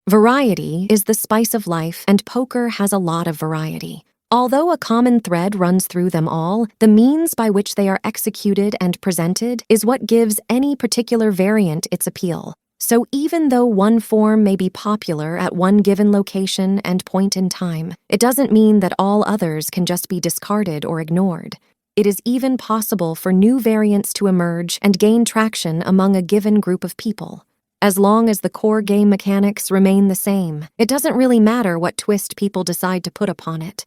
Variety is the spice of life, and poker has a lot of variety. Although a common thread runs through them all, the means by which they are executed and presented is what gives any particular variant its appeal. So even though one form may be popular at one given location and point in time, it doesn't mean that all others can just be discarded or ignored. It is even possible for new variants to emerge and gain traction among a given group of people. As long as the core game mechanics remain the same, it doesn't really matter what twist people decide to put upon it.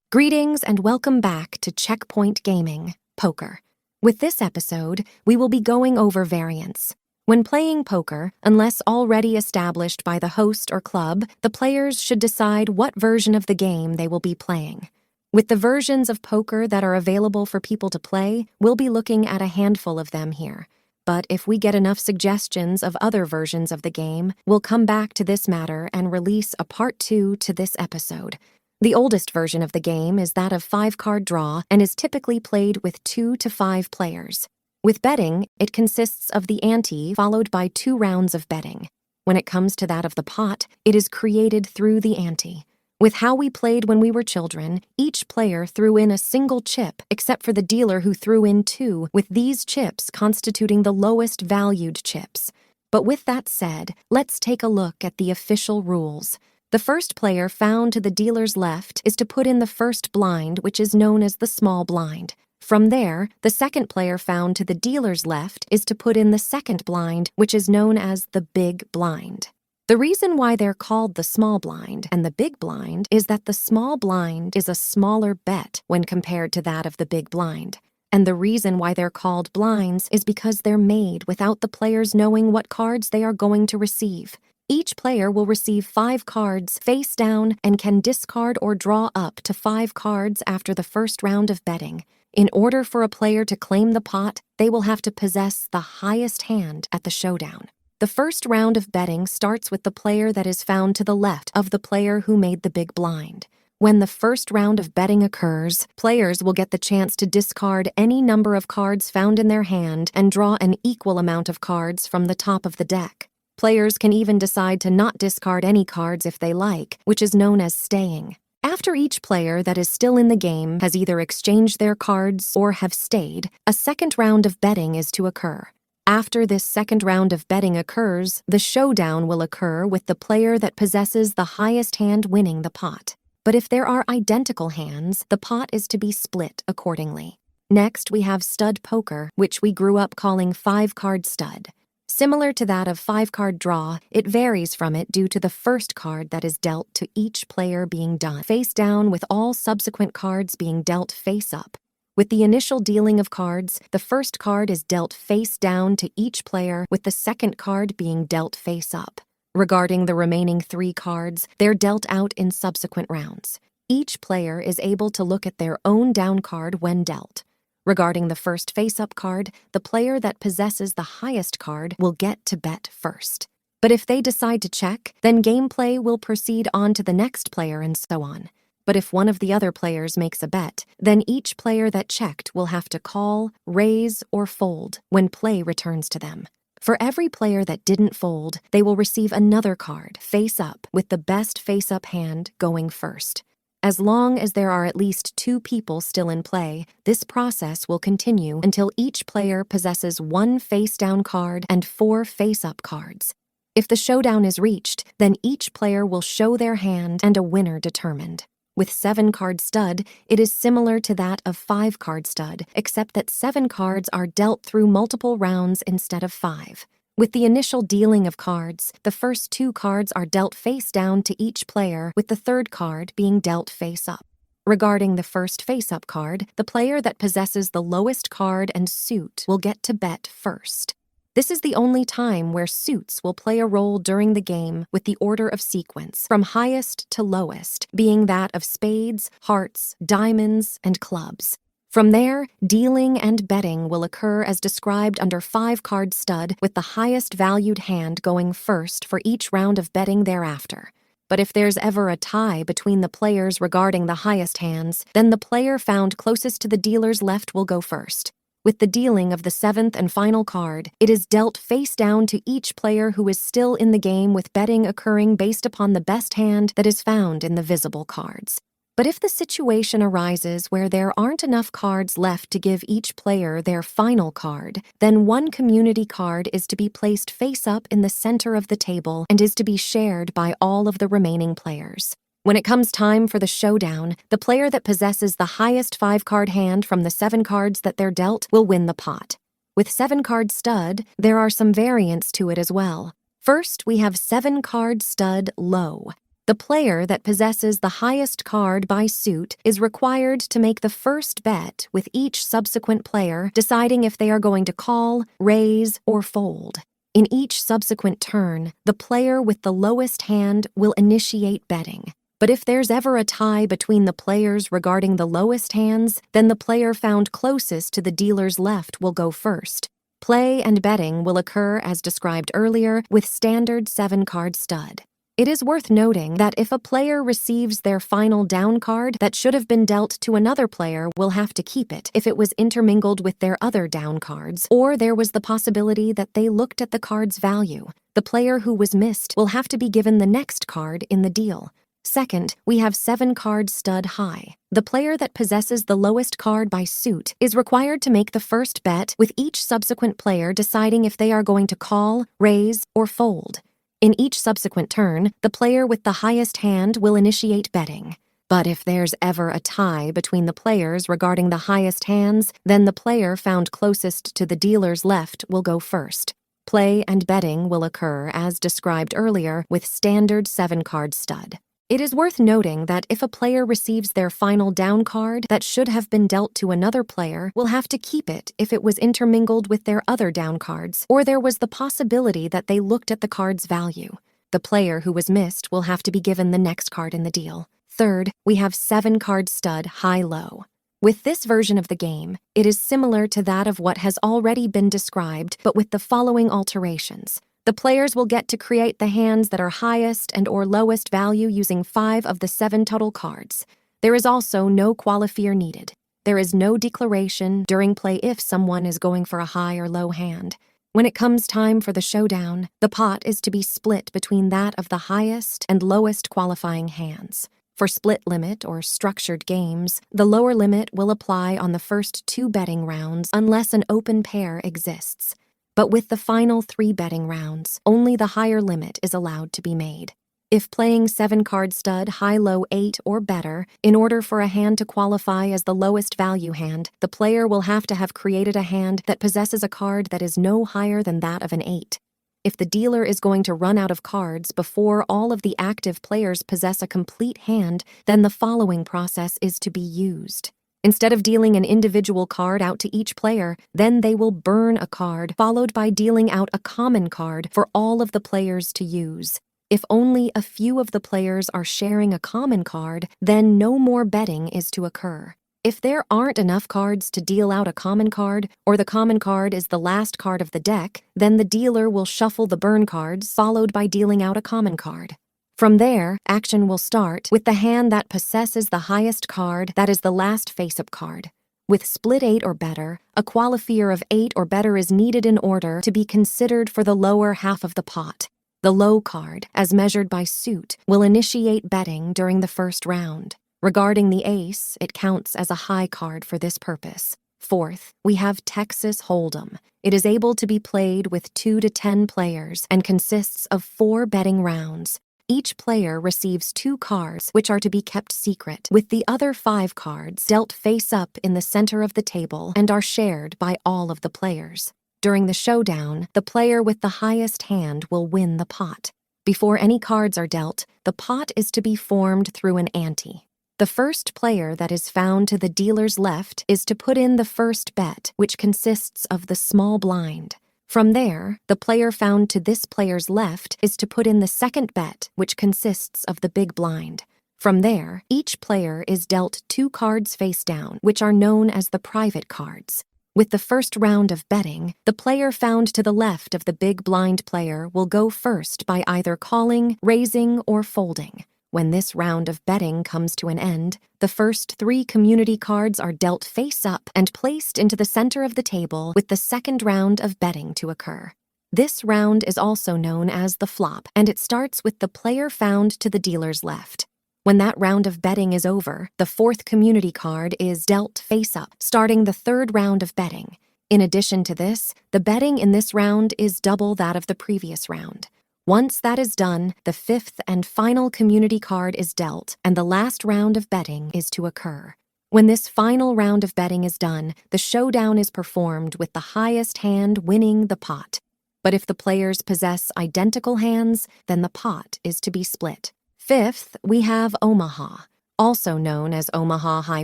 Greetings and welcome back to Checkpoint Gaming, Poker. With this episode, we will be going over variants. When playing poker, unless already established by the host or club, the players should decide what version of the game they will be playing. With the versions of poker that are available for people to play, we'll be looking at a handful of them here. But if we get enough suggestions of other versions of the game, we'll come back to this matter and release a part 2 to this episode. The oldest version of the game is that of 5-card draw and is typically played with 2 to 5 players. With betting, it consists of the ante followed by 2 rounds of betting. When it comes to that of the pot, it is created through the ante. With how we played when we were children, each player threw in a single chip except for the dealer who threw in 2, with these chips constituting the lowest valued chips. But with that said, let's take a look at the official rules. The first player found to the dealer's left is to put in the first blind, which is known as the small blind. From there, the second player found to the dealer's left is to put in the second blind, which is known as the big blind. The reason why they're called the small blind and the big blind is that the small blind is a smaller bet when compared to that of the big blind. And the reason why they're called blinds is because they're made without the players knowing what cards they are going to receive. Each player will receive 5 cards face down and can discard or draw up to 5 cards after the first round of betting. In order for a player to claim the pot, they will have to possess the highest hand at the showdown. The first round of betting starts with the player that is found to the left of the player who made the big blind. When the first round of betting occurs, players will get the chance to discard any number of cards found in their hand and draw an equal amount of cards from the top of the deck. Players can even decide to not discard any cards if they like, which is known as staying. After each player that is still in the game has either exchanged their cards or have stayed, a second round of betting is to occur. After this second round of betting occurs, the showdown will occur with the player that possesses the highest hand winning the pot. But if there are identical hands, the pot is to be split accordingly. Next, we have stud poker, which we grew up calling 5-card stud. Similar to that of 5-card draw, it varies from it due to the first card that is dealt to each player being done face down, with all subsequent cards being dealt face up. With the initial dealing of cards, the first card is dealt face down to each player, with the second card being dealt face up. Regarding the remaining 3 cards, they're dealt out in subsequent rounds. Each player is able to look at their own down card when dealt. Regarding the first face-up card, the player that possesses the highest card will get to bet first. But if they decide to check, then gameplay will proceed on to the next player and so on. But if one of the other players makes a bet, then each player that checked will have to call, raise, or fold when play returns to them. For every player that didn't fold, they will receive another card, face up, with the best face-up hand going first. As long as there are at least 2 people still in play, this process will continue until each player possesses 1 face-down card and 4 face-up cards. If the showdown is reached, then each player will show their hand and a winner determined. With 7-card stud, it is similar to that of 5-card stud, except that 7 cards are dealt through multiple rounds instead of 5. With the initial dealing of cards, the first 2 cards are dealt face down to each player, with the third card being dealt face up. Regarding the first face-up card, the player that possesses the lowest card and suit will get to bet first. This is the only time where suits will play a role during the game, with the order of sequence, from highest to lowest, being that of spades, hearts, diamonds, and clubs. From there, dealing and betting will occur as described under 5-card stud, with the highest valued hand going first for each round of betting thereafter. But if there's ever a tie between the players regarding the highest hands, then the player found closest to the dealer's left will go first. With the dealing of the seventh and final card, it is dealt face down to each player who is still in the game, with betting occurring based upon the best hand that is found in the visible cards. But if the situation arises where there aren't enough cards left to give each player their final card, then one community card is to be placed face up in the center of the table and is to be shared by all of the remaining players. When it comes time for the showdown, the player that possesses the highest 5-card hand from the 7 cards that they're dealt will win the pot. With 7-card stud, there are some variants to it as well. First, we have 7-card stud low. The player that possesses the highest card by suit is required to make the first bet, with each subsequent player deciding if they are going to call, raise, or fold. In each subsequent turn, the player with the lowest hand will initiate betting. But if there's ever a tie between the players regarding the lowest hands, then the player found closest to the dealer's left will go first. Play and betting will occur as described earlier with standard 7-card stud. It is worth noting that if a player receives their final down card that should have been dealt to another player, will have to keep it if it was intermingled with their other down cards, or there was the possibility that they looked at the card's value. The player who was missed will have to be given the next card in the deal. Second, we have 7-card stud high. The player that possesses the lowest card by suit is required to make the first bet, with each subsequent player deciding if they are going to call, raise, or fold. In each subsequent turn, the player with the highest hand will initiate betting. But if there's ever a tie between the players regarding the highest hands, then the player found closest to the dealer's left will go first. Play and betting will occur as described earlier with standard 7-card stud. It is worth noting that if a player receives their final down card that should have been dealt to another player, will have to keep it if it was intermingled with their other down cards, or there was the possibility that they looked at the card's value. The player who was missed will have to be given the next card in the deal. Third, we have 7-card stud high-low. With this version of the game, it is similar to that of what has already been described, but with the following alterations. The players will get to create the hands that are highest and or lowest value using 5 of the 7 total cards. There is also no qualifier needed. There is no declaration during play if someone is going for a high or low hand. When it comes time for the showdown, the pot is to be split between that of the highest and lowest qualifying hands. For split limit or structured games, the lower limit will apply on the first 2 betting rounds unless an open pair exists. But with the final 3 betting rounds, only the higher limit is allowed to be made. If playing 7-card stud high-low 8 or better, in order for a hand to qualify as the lowest value hand, the player will have to have created a hand that possesses a card that is no higher than that of an 8. If the dealer is going to run out of cards before all of the active players possess a complete hand, then the following process is to be used. Instead of dealing an individual card out to each player, then they will burn a card, followed by dealing out a common card for all of the players to use. If only a few of the players are sharing a common card, then no more betting is to occur. If there aren't enough cards to deal out a common card, or the common card is the last card of the deck, then the dealer will shuffle the burn cards, followed by dealing out a common card. From there, action will start with the hand that possesses the highest card that is the last face-up card. With split 8 or better, a qualifier of 8 or better is needed in order to be considered for the lower half of the pot. The low card, as measured by suit, will initiate betting during the first round. Regarding the ace, it counts as a high card for this purpose. Fourth, we have Texas Hold'em. It is able to be played with 2 to 10 players and consists of 4 betting rounds. Each player receives 2 cards which are to be kept secret, with the other 5 cards dealt face up in the center of the table and are shared by all of the players. During the showdown, the player with the highest hand will win the pot. Before any cards are dealt, the pot is to be formed through an ante. The first player that is found to the dealer's left is to put in the first bet, which consists of the small blind. From there, the player found to this player's left is to put in the second bet, which consists of the big blind. From there, each player is dealt 2 cards face down, which are known as the private cards. With the first round of betting, the player found to the left of the big blind player will go first by either calling, raising, or folding. When this round of betting comes to an end, the first 3 community cards are dealt face up and placed into the center of the table with the second round of betting to occur. This round is also known as the flop, and it starts with the player found to the dealer's left. When that round of betting is over, the 4th community card is dealt face up, starting the 3rd round of betting. In addition to this, the betting in this round is double that of the previous round. Once that is done, the 5th and final community card is dealt, and the last round of betting is to occur. When this final round of betting is done, the showdown is performed with the highest hand winning the pot. But if the players possess identical hands, then the pot is to be split. 5th, we have Omaha. Also known as Omaha High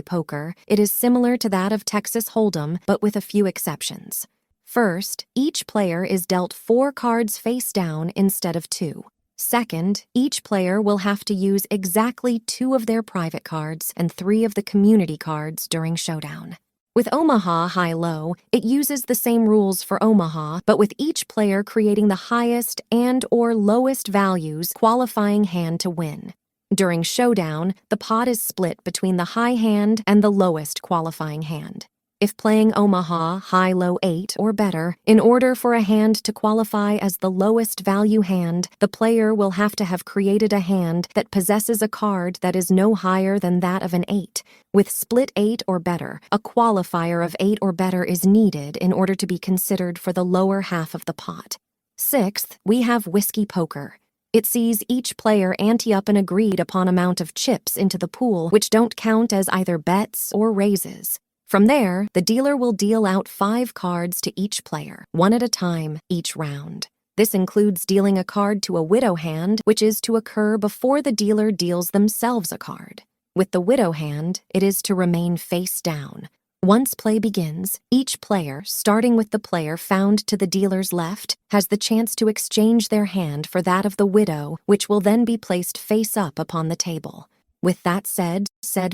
Poker, it is similar to that of Texas Hold'em, but with a few exceptions. First, each player is dealt 4 cards face down instead of 2. Second, each player will have to use exactly 2 of their private cards and 3 of the community cards during showdown. With Omaha High-Low, it uses the same rules for Omaha, but with each player creating the highest and/or lowest values qualifying hand to win. During showdown, the pot is split between the high hand and the lowest qualifying hand. If playing Omaha High-Low 8 or better, in order for a hand to qualify as the lowest value hand, the player will have to have created a hand that possesses a card that is no higher than that of an 8. With split 8 or better, a qualifier of 8 or better is needed in order to be considered for the lower half of the pot. 6th, we have Whiskey Poker. It sees each player ante up an agreed upon amount of chips into the pool, which don't count as either bets or raises. From there, the dealer will deal out 5 cards to each player, 1 at a time, each round. This includes dealing a card to a widow hand, which is to occur before the dealer deals themselves a card. With the widow hand, it is to remain face down. Once play begins, each player, starting with the player found to the dealer's left, has the chance to exchange their hand for that of the widow, which will then be placed face up upon the table. With that said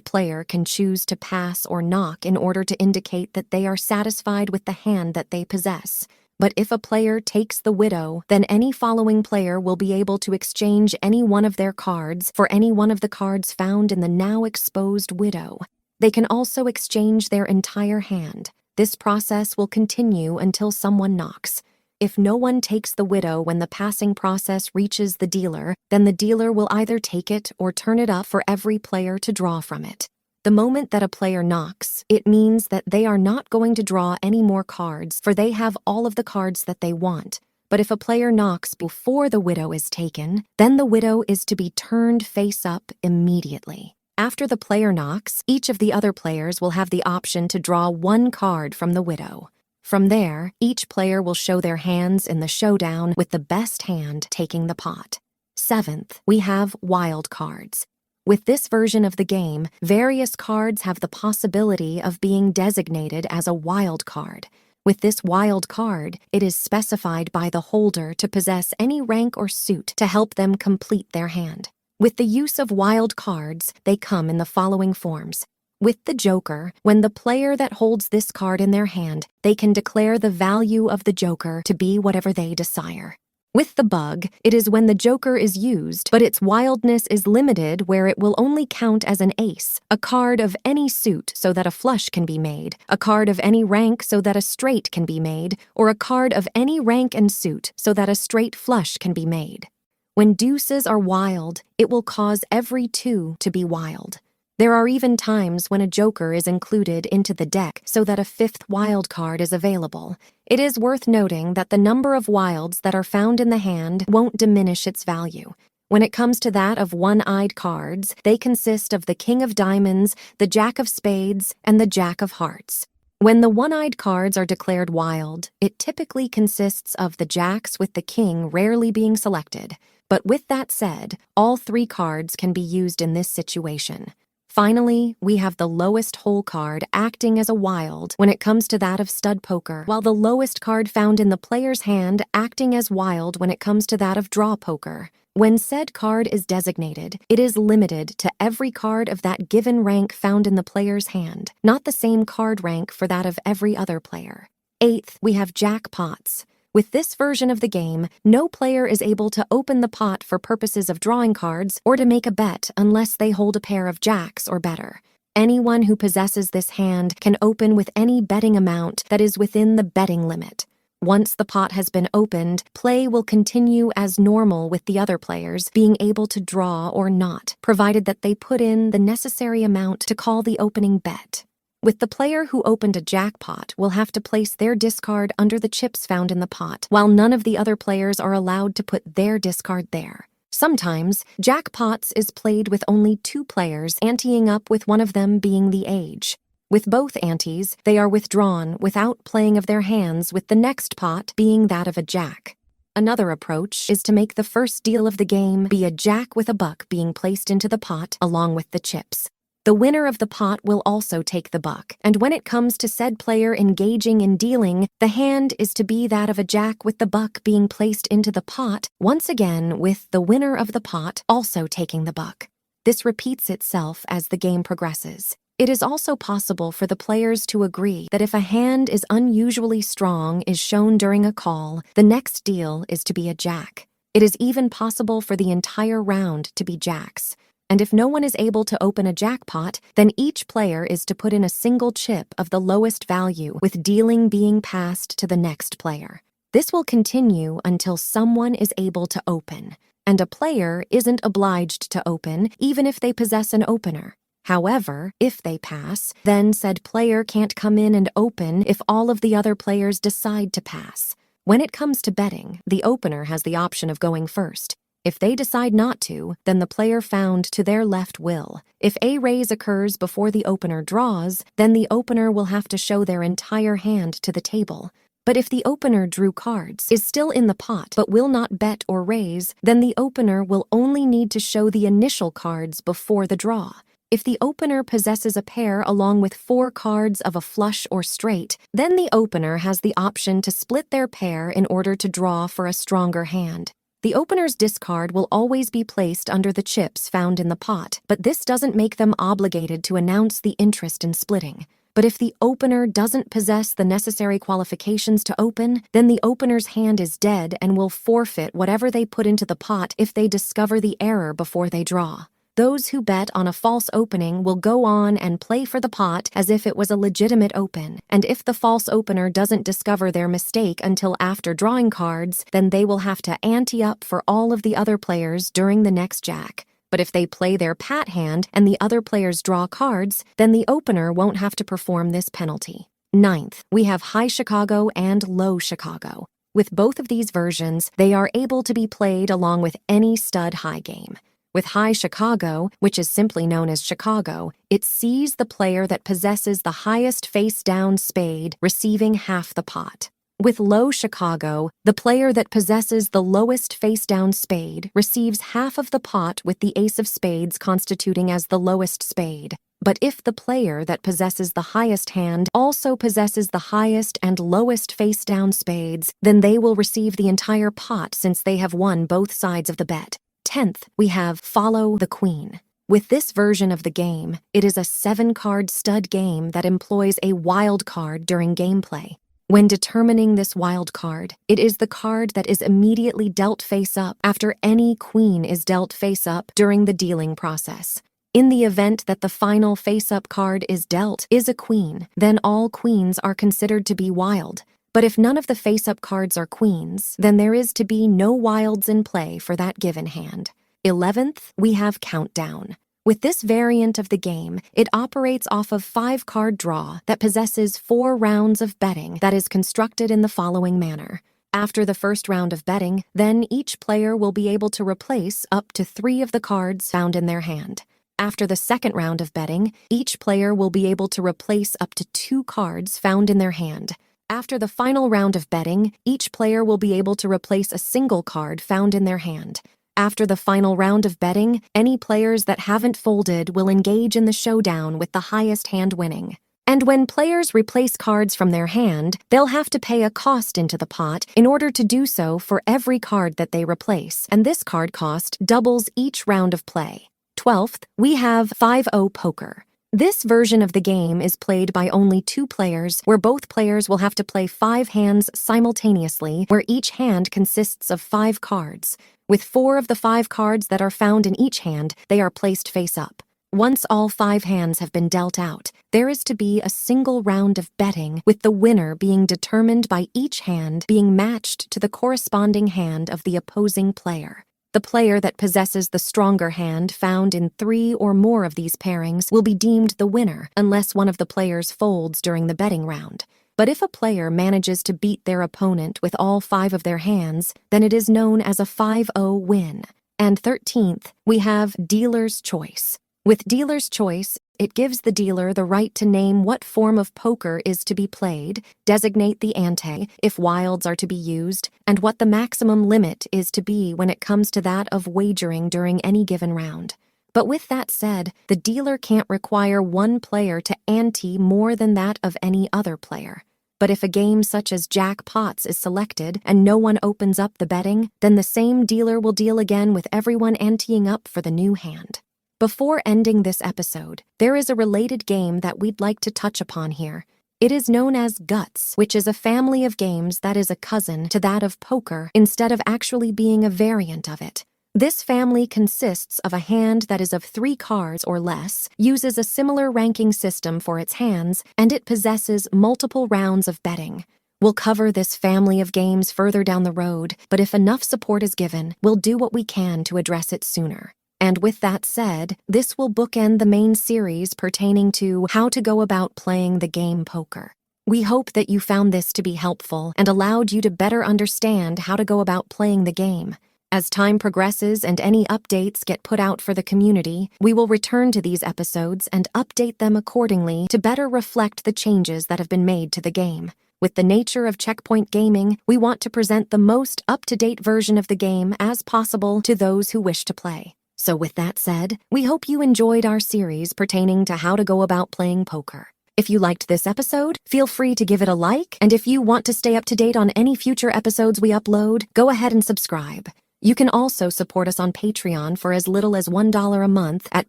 player can choose to pass or knock in order to indicate that they are satisfied with the hand that they possess. But if a player takes the widow, then any following player will be able to exchange any one of their cards for any one of the cards found in the now exposed widow. They can also exchange their entire hand. This process will continue until someone knocks. If no one takes the widow when the passing process reaches the dealer, then the dealer will either take it or turn it up for every player to draw from it. The moment that a player knocks, it means that they are not going to draw any more cards, for they have all of the cards that they want. But if a player knocks before the widow is taken, then the widow is to be turned face up immediately. After the player knocks, each of the other players will have the option to draw 1 card from the widow. From there, each player will show their hands in the showdown with the best hand taking the pot. 7th, we have wild cards. With this version of the game, various cards have the possibility of being designated as a wild card. With this wild card, it is specified by the holder to possess any rank or suit to help them complete their hand. With the use of wild cards, they come in the following forms. With the Joker, when the player that holds this card in their hand, they can declare the value of the Joker to be whatever they desire. With the Bug, it is when the Joker is used, but its wildness is limited where it will only count as an ace, a card of any suit so that a flush can be made, a card of any rank so that a straight can be made, or a card of any rank and suit so that a straight flush can be made. When deuces are wild, it will cause every 2 to be wild. There are even times when a joker is included into the deck so that a 5th wild card is available. It is worth noting that the number of wilds that are found in the hand won't diminish its value. When it comes to that of one-eyed cards, they consist of the King of Diamonds, the Jack of Spades, and the Jack of Hearts. When the one-eyed cards are declared wild, it typically consists of the jacks with the king rarely being selected. But with that said, all 3 cards can be used in this situation. Finally, we have the lowest hole card acting as a wild when it comes to that of stud poker, while the lowest card found in the player's hand acting as wild when it comes to that of draw poker. When said card is designated, it is limited to every card of that given rank found in the player's hand, not the same card rank for that of every other player. 8th, we have jackpots. With this version of the game, no player is able to open the pot for purposes of drawing cards or to make a bet unless they hold a pair of jacks or better. Anyone who possesses this hand can open with any betting amount that is within the betting limit. Once the pot has been opened, play will continue as normal with the other players being able to draw or not, provided that they put in the necessary amount to call the opening bet. With the player who opened a jackpot will have to place their discard under the chips found in the pot, while none of the other players are allowed to put their discard there. Sometimes, jackpots is played with only 2 players anteing up with one of them being the age. With both antes, they are withdrawn without playing of their hands, with the next pot being that of a jack. Another approach is to make the first deal of the game be a jack with a buck being placed into the pot along with the chips. The winner of the pot will also take the buck, and when it comes to said player engaging in dealing, the hand is to be that of a jack with the buck being placed into the pot, once again with the winner of the pot also taking the buck. This repeats itself as the game progresses. It is also possible for the players to agree that if a hand is unusually strong is shown during a call, the next deal is to be a jack. It is even possible for the entire round to be jacks. And if no one is able to open a jackpot, then each player is to put in a single chip of the lowest value, with dealing being passed to the next player. This will continue until someone is able to open, and a player isn't obliged to open even if they possess an opener. However, if they pass, then said player can't come in and open if all of the other players decide to pass. When it comes to betting, the opener has the option of going first. If they decide not to, then the player found to their left will. If a raise occurs before the opener draws, then the opener will have to show their entire hand to the table. But if the opener drew cards, is still in the pot, but will not bet or raise, then the opener will only need to show the initial cards before the draw. If the opener possesses a pair along with 4 cards of a flush or straight, then the opener has the option to split their pair in order to draw for a stronger hand. The opener's discard will always be placed under the chips found in the pot, but this doesn't make them obligated to announce the interest in splitting. But if the opener doesn't possess the necessary qualifications to open, then the opener's hand is dead and will forfeit whatever they put into the pot if they discover the error before they draw. Those who bet on a false opening will go on and play for the pot as if it was a legitimate open, and if the false opener doesn't discover their mistake until after drawing cards, then they will have to ante up for all of the other players during the next jack. But if they play their pat hand and the other players draw cards, then the opener won't have to perform this penalty. 9th, we have High Chicago and Low Chicago. With both of these versions, they are able to be played along with any stud high game. With High Chicago, which is simply known as Chicago, it sees the player that possesses the highest face-down spade receiving half the pot. With Low Chicago, the player that possesses the lowest face-down spade receives half of the pot, with the ace of spades constituting as the lowest spade. But if the player that possesses the highest hand also possesses the highest and lowest face-down spades, then they will receive the entire pot since they have won both sides of the bet. 10th, we have Follow the Queen. With this version of the game, it is a 7-card stud game that employs a wild card during gameplay. When determining this wild card, it is the card that is immediately dealt face-up after any queen is dealt face-up during the dealing process. In the event that the final face-up card is dealt is a queen, then all queens are considered to be wild. But if none of the face-up cards are queens, then there is to be no wilds in play for that given hand. 11th, we have Countdown. With this variant of the game, it operates off of 5-card draw that possesses 4 rounds of betting that is constructed in the following manner. After the first round of betting, then each player will be able to replace up to 3 of the cards found in their hand. After the second round of betting, each player will be able to replace up to 2 cards found in their hand. After the final round of betting, each player will be able to replace a single card found in their hand. After the final round of betting, any players that haven't folded will engage in the showdown with the highest hand winning. And when players replace cards from their hand, they'll have to pay a cost into the pot in order to do so for every card that they replace, and this card cost doubles each round of play. 12th, we have 5-0 Poker. This version of the game is played by only 2 players, where both players will have to play 5 hands simultaneously, where each hand consists of 5 cards. With 4 of the 5 cards that are found in each hand, they are placed face up. Once all 5 hands have been dealt out, there is to be a single round of betting, with the winner being determined by each hand being matched to the corresponding hand of the opposing player. The player that possesses the stronger hand found in 3 or more of these pairings will be deemed the winner unless one of the players folds during the betting round. But if a player manages to beat their opponent with all 5 of their hands, then it is known as a 5-0 win. And 13th, we have Dealer's Choice. With Dealer's Choice, it gives the dealer the right to name what form of poker is to be played, designate the ante, if wilds are to be used, and what the maximum limit is to be when it comes to that of wagering during any given round. But with that said, the dealer can't require one player to ante more than that of any other player. But if a game such as Jackpots is selected and no one opens up the betting, then the same dealer will deal again with everyone anteing up for the new hand. Before ending this episode, there is a related game that we'd like to touch upon here. It is known as Guts, which is a family of games that is a cousin to that of poker instead of actually being a variant of it. This family consists of a hand that is of 3 cards or less, uses a similar ranking system for its hands, and it possesses multiple rounds of betting. We'll cover this family of games further down the road, but if enough support is given, we'll do what we can to address it sooner. And with that said, this will bookend the main series pertaining to how to go about playing the game poker. We hope that you found this to be helpful and allowed you to better understand how to go about playing the game. As time progresses and any updates get put out for the community, we will return to these episodes and update them accordingly to better reflect the changes that have been made to the game. With the nature of Checkpoint Gaming, we want to present the most up-to-date version of the game as possible to those who wish to play. So with that said, we hope you enjoyed our series pertaining to how to go about playing poker. If you liked this episode, feel free to give it a like, and if you want to stay up to date on any future episodes we upload, go ahead and subscribe. You can also support us on Patreon for as little as $1 a month at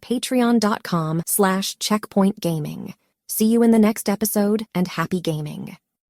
patreon.com/checkpointgaming. See you in the next episode, and happy gaming.